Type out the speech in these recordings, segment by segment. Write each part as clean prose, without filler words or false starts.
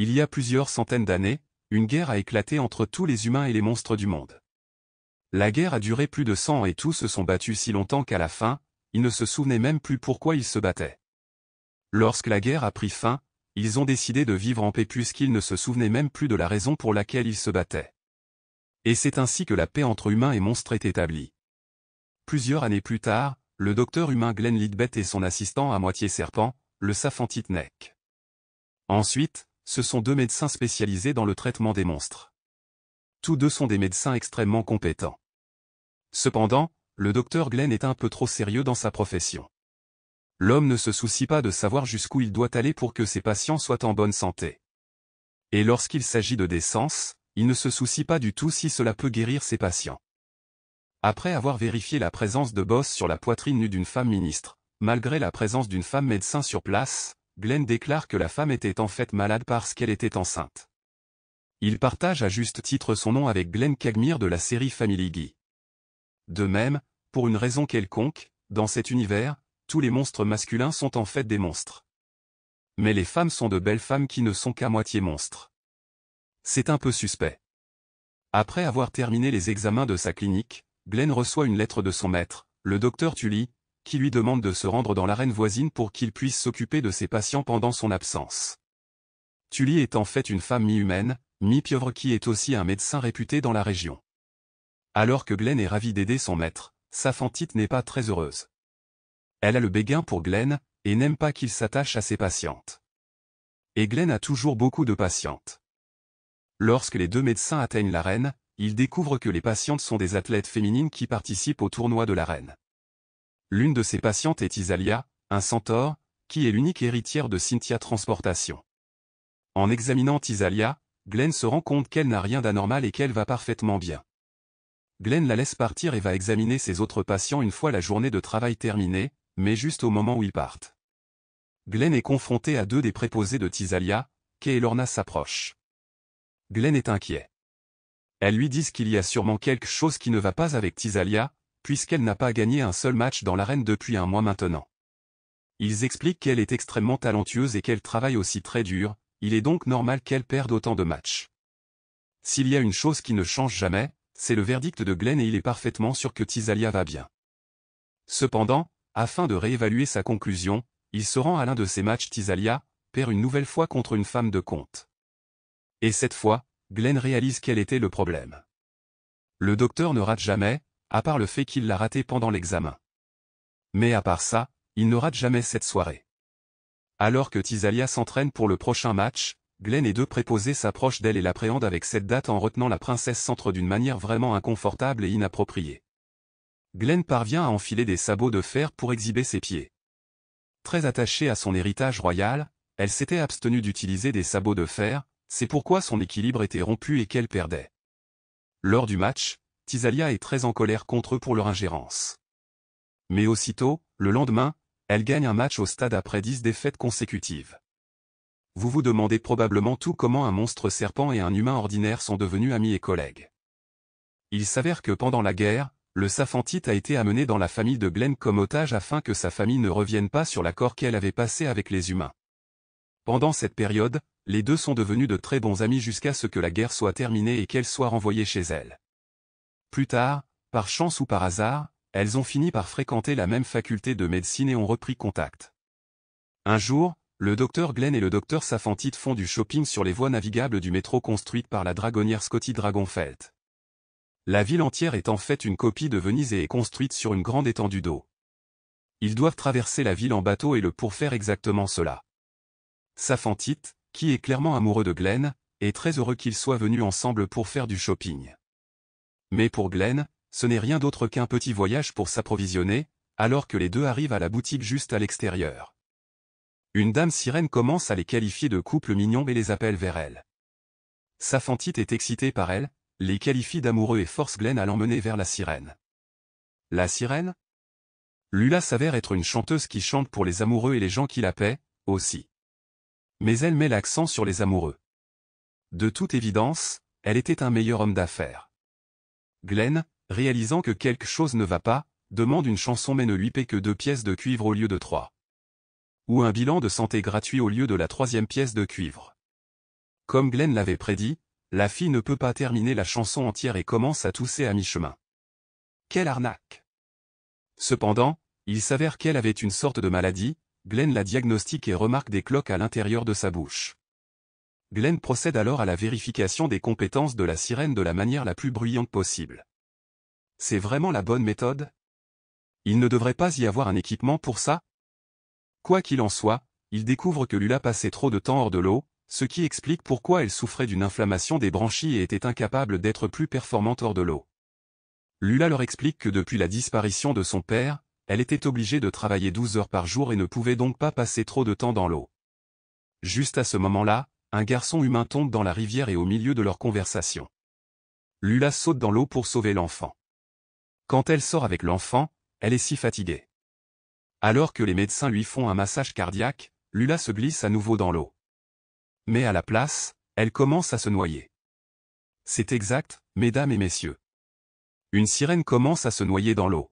Il y a plusieurs centaines d'années, une guerre a éclaté entre tous les humains et les monstres du monde. La guerre a duré plus de 100 ans et tous se sont battus si longtemps qu'à la fin, ils ne se souvenaient même plus pourquoi ils se battaient. Lorsque la guerre a pris fin, ils ont décidé de vivre en paix puisqu'ils ne se souvenaient même plus de la raison pour laquelle ils se battaient. Et c'est ainsi que la paix entre humains et monstres est établie. Plusieurs années plus tard, le docteur humain Glenn Lidbeth et son assistant à moitié serpent, le Saphantite Neck. Ensuite, ce sont deux médecins spécialisés dans le traitement des monstres. Tous deux sont des médecins extrêmement compétents. Cependant, le docteur Glenn est un peu trop sérieux dans sa profession. L'homme ne se soucie pas de savoir jusqu'où il doit aller pour que ses patients soient en bonne santé. Et lorsqu'il s'agit de décence, il ne se soucie pas du tout si cela peut guérir ses patients. Après avoir vérifié la présence de bosses sur la poitrine nue d'une femme ministre, malgré la présence d'une femme médecin sur place, Glenn déclare que la femme était en fait malade parce qu'elle était enceinte. Il partage à juste titre son nom avec Glenn Cagmire de la série Family Guy. De même, pour une raison quelconque, dans cet univers, tous les monstres masculins sont en fait des monstres. Mais les femmes sont de belles femmes qui ne sont qu'à moitié monstres. C'est un peu suspect. Après avoir terminé les examens de sa clinique, Glenn reçoit une lettre de son maître, le docteur Tully, qui lui demande de se rendre dans l'arène voisine pour qu'il puisse s'occuper de ses patients pendant son absence. Tully est en fait une femme mi-humaine, mi-pieuvre qui est aussi un médecin réputé dans la région. Alors que Glenn est ravi d'aider son maître, Saphantite n'est pas très heureuse. Elle a le béguin pour Glenn, et n'aime pas qu'il s'attache à ses patientes. Et Glenn a toujours beaucoup de patientes. Lorsque les deux médecins atteignent l'arène, ils découvrent que les patientes sont des athlètes féminines qui participent au tournoi de l'arène. L'une de ces patientes est Isalia, un centaure, qui est l'unique héritière de Cynthia Transportation. En examinant Isalia, Glenn se rend compte qu'elle n'a rien d'anormal et qu'elle va parfaitement bien. Glenn la laisse partir et va examiner ses autres patients une fois la journée de travail terminée, mais juste au moment où ils partent. Glenn est confronté à deux des préposés de Tisalia, Kay et Lorna s'approchent. Glenn est inquiet. Elles lui disent qu'il y a sûrement quelque chose qui ne va pas avec Tisalia, puisqu'elle n'a pas gagné un seul match dans l'arène depuis un mois maintenant. Ils expliquent qu'elle est extrêmement talentueuse et qu'elle travaille aussi très dur, il est donc normal qu'elle perde autant de matchs. S'il y a une chose qui ne change jamais, c'est le verdict de Glenn et il est parfaitement sûr que Tisalia va bien. Cependant, afin de réévaluer sa conclusion, il se rend à l'un de ces matchs. Tisalia perd une nouvelle fois contre une femme de compte. Et cette fois, Glenn réalise quel était le problème. Le docteur ne rate jamais, à part le fait qu'il l'a raté pendant l'examen. Mais à part ça, il ne rate jamais cette soirée. Alors que Tisalia s'entraîne pour le prochain match, Glenn et deux préposés s'approchent d'elle et l'appréhendent avec cette date en retenant la princesse centre d'une manière vraiment inconfortable et inappropriée. Glenn parvient à enfiler des sabots de fer pour exhiber ses pieds. Très attachée à son héritage royal, elle s'était abstenue d'utiliser des sabots de fer, c'est pourquoi son équilibre était rompu et qu'elle perdait. Lors du match, Tisalia est très en colère contre eux pour leur ingérence. Mais aussitôt, le lendemain, elle gagne un match au stade après 10 défaites consécutives. Vous vous demandez probablement tout comment un monstre serpent et un humain ordinaire sont devenus amis et collègues. Il s'avère que pendant la guerre, le Saphantite a été amené dans la famille de Glenn comme otage afin que sa famille ne revienne pas sur l'accord qu'elle avait passé avec les humains. Pendant cette période, les deux sont devenus de très bons amis jusqu'à ce que la guerre soit terminée et qu'elle soit renvoyée chez elle. Plus tard, par chance ou par hasard, elles ont fini par fréquenter la même faculté de médecine et ont repris contact. Un jour, le docteur Glenn et le docteur Saphantite font du shopping sur les voies navigables du métro construites par la dragonnière Scotty Dragonfelt. La ville entière est en fait une copie de Venise et est construite sur une grande étendue d'eau. Ils doivent traverser la ville en bateau et pour faire exactement cela. Saphantite, qui est clairement amoureux de Glenn, est très heureux qu'ils soient venus ensemble pour faire du shopping. Mais pour Glenn, ce n'est rien d'autre qu'un petit voyage pour s'approvisionner, alors que les deux arrivent à la boutique juste à l'extérieur. Une dame sirène commence à les qualifier de couple mignon et les appelle vers elle. Saphantite est excitée par elle, les qualifie d'amoureux et force Glenn à l'emmener vers la sirène. La sirène? Lula s'avère être une chanteuse qui chante pour les amoureux et les gens qui la paient, aussi. Mais elle met l'accent sur les amoureux. De toute évidence, elle était un meilleur homme d'affaires. Glenn, réalisant que quelque chose ne va pas, demande une chanson mais ne lui paie que 2 pièces de cuivre au lieu de 3. Ou un bilan de santé gratuit au lieu de la 3e pièce de cuivre. Comme Glenn l'avait prédit, la fille ne peut pas terminer la chanson entière et commence à tousser à mi-chemin. Quelle arnaque! Cependant, il s'avère qu'elle avait une sorte de maladie, Glenn la diagnostique et remarque des cloques à l'intérieur de sa bouche. Glenn procède alors à la vérification des compétences de la sirène de la manière la plus bruyante possible. C'est vraiment la bonne méthode? Il ne devrait pas y avoir un équipement pour ça? Quoi qu'il en soit, il découvre que Lula passait trop de temps hors de l'eau, ce qui explique pourquoi elle souffrait d'une inflammation des branchies et était incapable d'être plus performante hors de l'eau. Lula leur explique que depuis la disparition de son père, elle était obligée de travailler 12 heures par jour et ne pouvait donc pas passer trop de temps dans l'eau. Juste à ce moment-là, un garçon humain tombe dans la rivière et au milieu de leur conversation. Lula saute dans l'eau pour sauver l'enfant. Quand elle sort avec l'enfant, elle est si fatiguée. Alors que les médecins lui font un massage cardiaque, Lula se glisse à nouveau dans l'eau. Mais à la place, elle commence à se noyer. C'est exact, mesdames et messieurs. Une sirène commence à se noyer dans l'eau.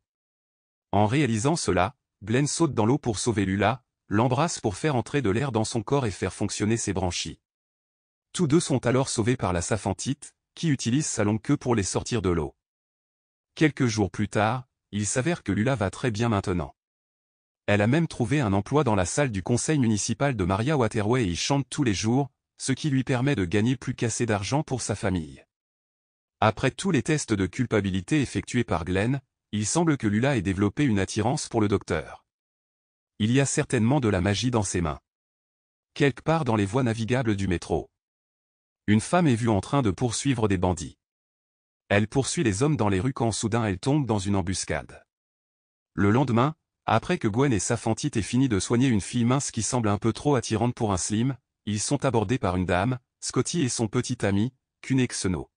En réalisant cela, Glenn saute dans l'eau pour sauver Lula, l'embrasse pour faire entrer de l'air dans son corps et faire fonctionner ses branchies. Tous deux sont alors sauvés par la saphantite, qui utilise sa longue queue pour les sortir de l'eau. Quelques jours plus tard, il s'avère que Lula va très bien maintenant. Elle a même trouvé un emploi dans la salle du conseil municipal de Maria Waterway et y chante tous les jours, ce qui lui permet de gagner plus qu'assez d'argent pour sa famille. Après tous les tests de culpabilité effectués par Glenn, il semble que Lula ait développé une attirance pour le docteur. Il y a certainement de la magie dans ses mains. Quelque part dans les voies navigables du métro. Une femme est vue en train de poursuivre des bandits. Elle poursuit les hommes dans les rues quand soudain elle tombe dans une embuscade. Le lendemain, après que Gwen et Saphantite aient fini de soigner une fille mince qui semble un peu trop attirante pour un slim, ils sont abordés par une dame, Scotty et son petit ami, Kunexeno.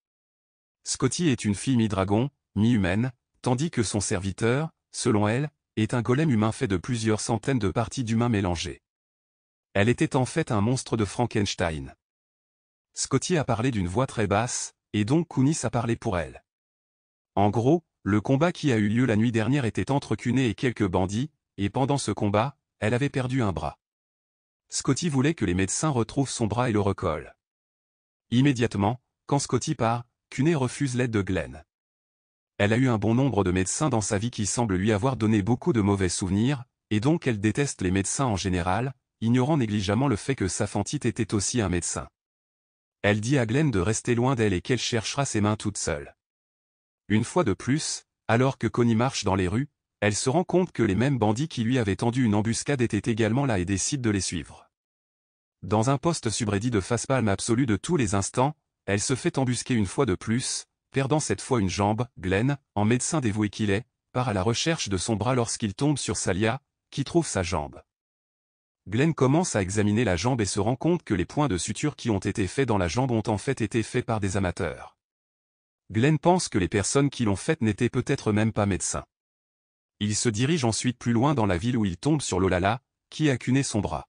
Scotty est une fille mi-dragon, mi-humaine, tandis que son serviteur, selon elle, est un golem humain fait de plusieurs centaines de parties d'humains mélangées. Elle était en fait un monstre de Frankenstein. Scotty a parlé d'une voix très basse, et donc Kunis a parlé pour elle. En gros, le combat qui a eu lieu la nuit dernière était entre Kuné et quelques bandits, et pendant ce combat, elle avait perdu un bras. Scotty voulait que les médecins retrouvent son bras et le recollent. Immédiatement, quand Scotty part, Kuné refuse l'aide de Glenn. Elle a eu un bon nombre de médecins dans sa vie qui semblent lui avoir donné beaucoup de mauvais souvenirs, et donc elle déteste les médecins en général, ignorant négligemment le fait que Saphantite était aussi un médecin. Elle dit à Glenn de rester loin d'elle et qu'elle cherchera ses mains toute seule. Une fois de plus, alors que Connie marche dans les rues, elle se rend compte que les mêmes bandits qui lui avaient tendu une embuscade étaient également là et décide de les suivre. Dans un post-subreddit de facepalm absolu de tous les instants, elle se fait embusquer une fois de plus, perdant cette fois une jambe. Glenn, en médecin dévoué qu'il est, part à la recherche de son bras lorsqu'il tombe sur Salia, qui trouve sa jambe. Glenn commence à examiner la jambe et se rend compte que les points de suture qui ont été faits dans la jambe ont en fait été faits par des amateurs. Glenn pense que les personnes qui l'ont faite n'étaient peut-être même pas médecins. Il se dirige ensuite plus loin dans la ville où il tombe sur Lolala, qui a cuné son bras.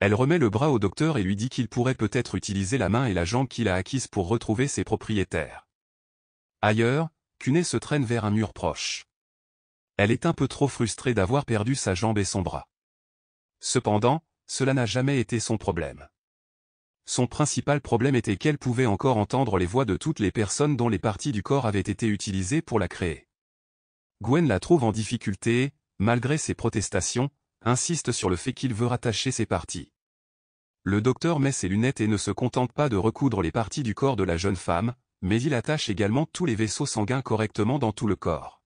Elle remet le bras au docteur et lui dit qu'il pourrait peut-être utiliser la main et la jambe qu'il a acquises pour retrouver ses propriétaires. Ailleurs, Kuné se traîne vers un mur proche. Elle est un peu trop frustrée d'avoir perdu sa jambe et son bras. Cependant, cela n'a jamais été son problème. Son principal problème était qu'elle pouvait encore entendre les voix de toutes les personnes dont les parties du corps avaient été utilisées pour la créer. Gwen la trouve en difficulté et, malgré ses protestations, insiste sur le fait qu'il veut rattacher ses parties. Le docteur met ses lunettes et ne se contente pas de recoudre les parties du corps de la jeune femme, mais il attache également tous les vaisseaux sanguins correctement dans tout le corps.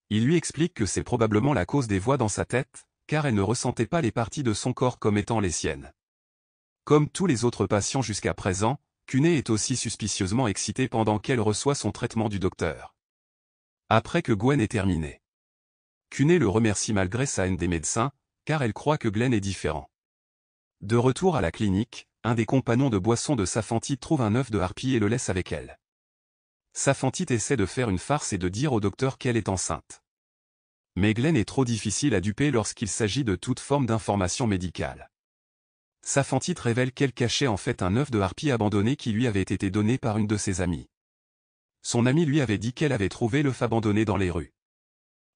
Il lui explique que c'est probablement la cause des voix dans sa tête, car elle ne ressentait pas les parties de son corps comme étant les siennes. Comme tous les autres patients jusqu'à présent, Kuné est aussi suspicieusement excitée pendant qu'elle reçoit son traitement du docteur. Après que Gwen ait terminé, Kuné le remercie malgré sa haine des médecins, car elle croit que Glenn est différent. De retour à la clinique, un des compagnons de boisson de Saphantite trouve un œuf de harpie et le laisse avec elle. Saphantite essaie de faire une farce et de dire au docteur qu'elle est enceinte. Mais Glenn est trop difficile à duper lorsqu'il s'agit de toute forme d'information médicale. Saphantite révèle qu'elle cachait en fait un œuf de harpie abandonné qui lui avait été donné par une de ses amies. Son amie lui avait dit qu'elle avait trouvé l'œuf abandonné dans les rues.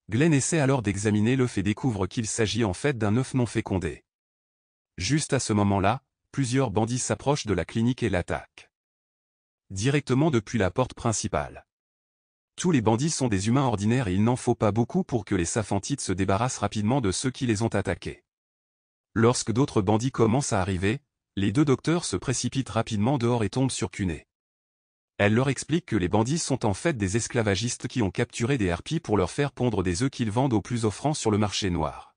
Glenn essaie alors d'examiner l'œuf et découvre qu'il s'agit en fait d'un œuf non fécondé. Juste à ce moment-là, plusieurs bandits s'approchent de la clinique et l'attaquent. Directement depuis la porte principale. Tous les bandits sont des humains ordinaires et il n'en faut pas beaucoup pour que les Safantides se débarrassent rapidement de ceux qui les ont attaqués. Lorsque d'autres bandits commencent à arriver, les deux docteurs se précipitent rapidement dehors et tombent sur Cuné. Elle leur explique que les bandits sont en fait des esclavagistes qui ont capturé des harpies pour leur faire pondre des œufs qu'ils vendent aux plus offrants sur le marché noir.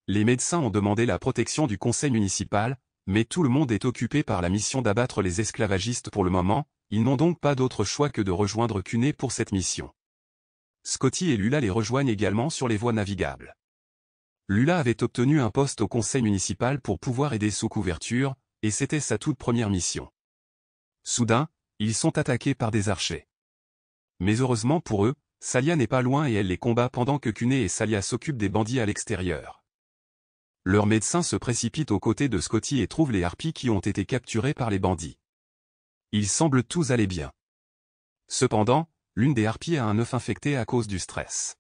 Les médecins ont demandé la protection du conseil municipal, mais tout le monde est occupé par la mission d'abattre les esclavagistes pour le moment, ils n'ont donc pas d'autre choix que de rejoindre Cuné pour cette mission. Scotty et Lula les rejoignent également sur les voies navigables. Lula avait obtenu un poste au conseil municipal pour pouvoir aider sous couverture, et c'était sa toute première mission. Soudain, ils sont attaqués par des archers. Mais heureusement pour eux, Salia n'est pas loin et elle les combat pendant que Cuné et Salia s'occupent des bandits à l'extérieur. Leur médecin se précipite aux côtés de Scotty et trouve les harpies qui ont été capturées par les bandits. Ils semblent tous aller bien. Cependant, l'une des harpies a un œuf infecté à cause du stress.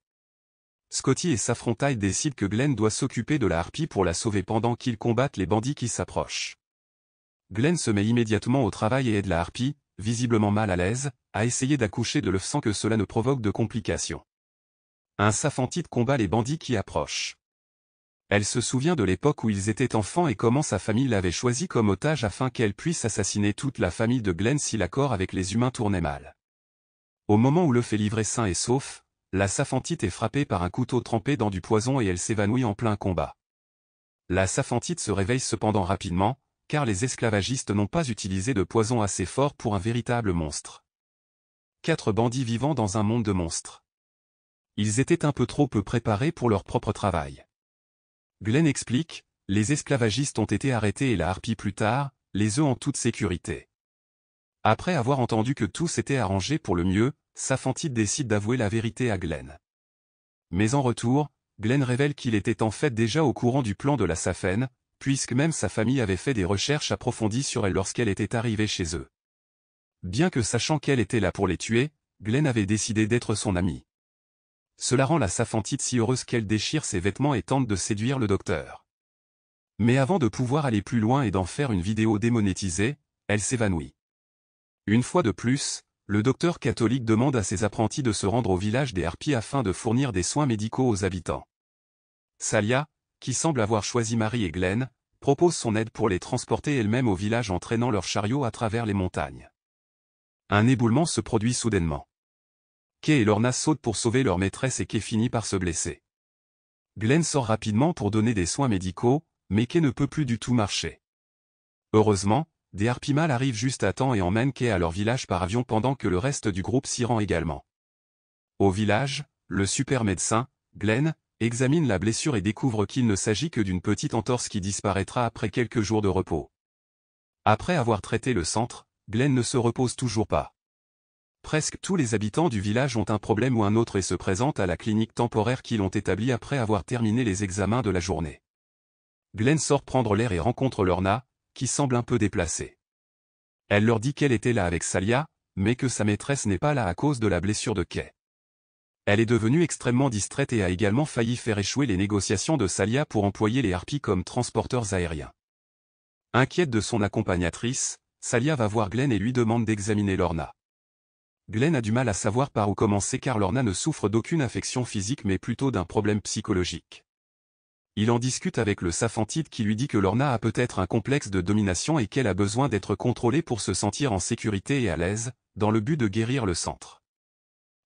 Scotty et Saffrontail décident que Glenn doit s'occuper de la harpie pour la sauver pendant qu'ils combattent les bandits qui s'approchent. Glenn se met immédiatement au travail et aide la harpie, visiblement mal à l'aise, à essayer d'accoucher de l'œuf sans que cela ne provoque de complications. Un Saphantide combat les bandits qui approchent. Elle se souvient de l'époque où ils étaient enfants et comment sa famille l'avait choisi comme otage afin qu'elle puisse assassiner toute la famille de Glenn si l'accord avec les humains tournait mal. Au moment où l'œuf est livré sain et sauf, la Saphantide est frappée par un couteau trempé dans du poison et elle s'évanouit en plein combat. La Saphantide se réveille cependant rapidement, car les esclavagistes n'ont pas utilisé de poison assez fort pour un véritable monstre. 4 bandits vivant dans un monde de monstres. Ils étaient un peu trop peu préparés pour leur propre travail. Glenn explique, les esclavagistes ont été arrêtés et la harpie plus tard, les œufs en toute sécurité. Après avoir entendu que tout s'était arrangé pour le mieux, Saphantide décide d'avouer la vérité à Glenn. Mais en retour, Glenn révèle qu'il était en fait déjà au courant du plan de la Saphène, puisque même sa famille avait fait des recherches approfondies sur elle lorsqu'elle était arrivée chez eux. Bien que sachant qu'elle était là pour les tuer, Glenn avait décidé d'être son amie. Cela rend la Saphantide si heureuse qu'elle déchire ses vêtements et tente de séduire le docteur. Mais avant de pouvoir aller plus loin et d'en faire une vidéo démonétisée, elle s'évanouit. Une fois de plus, le docteur catholique demande à ses apprentis de se rendre au village des harpies afin de fournir des soins médicaux aux habitants. Salia, qui semble avoir choisi Marie et Glenn, propose son aide pour les transporter elle-même au village en traînant leur chariot à travers les montagnes. Un éboulement se produit soudainement. Kay et Lorna sautent pour sauver leur maîtresse et Kay finit par se blesser. Glenn sort rapidement pour donner des soins médicaux, mais Kay ne peut plus du tout marcher. Heureusement, des harpies mâles arrivent juste à temps et emmènent Kay à leur village par avion pendant que le reste du groupe s'y rend également. Au village, le super médecin, Glenn, examine la blessure et découvre qu'il ne s'agit que d'une petite entorse qui disparaîtra après quelques jours de repos. Après avoir traité le centre, Glenn ne se repose toujours pas. Presque tous les habitants du village ont un problème ou un autre et se présentent à la clinique temporaire qu'ils ont établie après avoir terminé les examens de la journée. Glenn sort prendre l'air et rencontre Lorna, qui semble un peu déplacée. Elle leur dit qu'elle était là avec Salia, mais que sa maîtresse n'est pas là à cause de la blessure de Kay. Elle est devenue extrêmement distraite et a également failli faire échouer les négociations de Salia pour employer les harpies comme transporteurs aériens. Inquiète de son accompagnatrice, Salia va voir Glenn et lui demande d'examiner Lorna. Glenn a du mal à savoir par où commencer car Lorna ne souffre d'aucune affection physique mais plutôt d'un problème psychologique. Il en discute avec le Saphantide qui lui dit que Lorna a peut-être un complexe de domination et qu'elle a besoin d'être contrôlée pour se sentir en sécurité et à l'aise, dans le but de guérir le centre.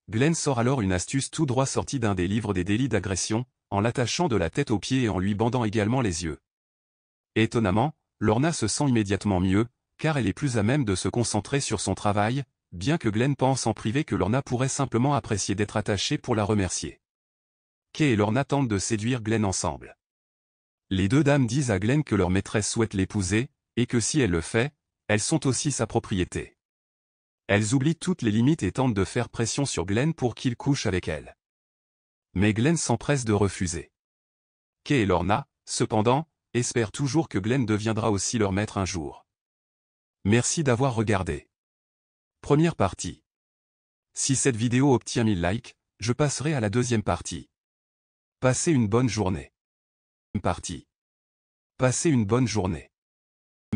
Glenn sort alors une astuce tout droit sortie d'un des livres des délits d'agression, en l'attachant de la tête aux pieds et en lui bandant également les yeux. Étonnamment, Lorna se sent immédiatement mieux, car elle est plus à même de se concentrer sur son travail, bien que Glenn pense en privé que Lorna pourrait simplement apprécier d'être attachée pour la remercier. Kay et Lorna tentent de séduire Glenn ensemble. Les deux dames disent à Glenn que leur maîtresse souhaite l'épouser, et que si elle le fait, elles sont aussi sa propriété. Elles oublient toutes les limites et tentent de faire pression sur Glenn pour qu'il couche avec elles. Mais Glenn s'empresse de refuser. Kay et Lorna, cependant, espèrent toujours que Glenn deviendra aussi leur maître un jour. Merci d'avoir regardé. Première partie. Si cette vidéo obtient 1000 likes, je passerai à la deuxième partie. Passez une bonne journée. Partie. Passez une bonne journée.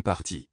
partie.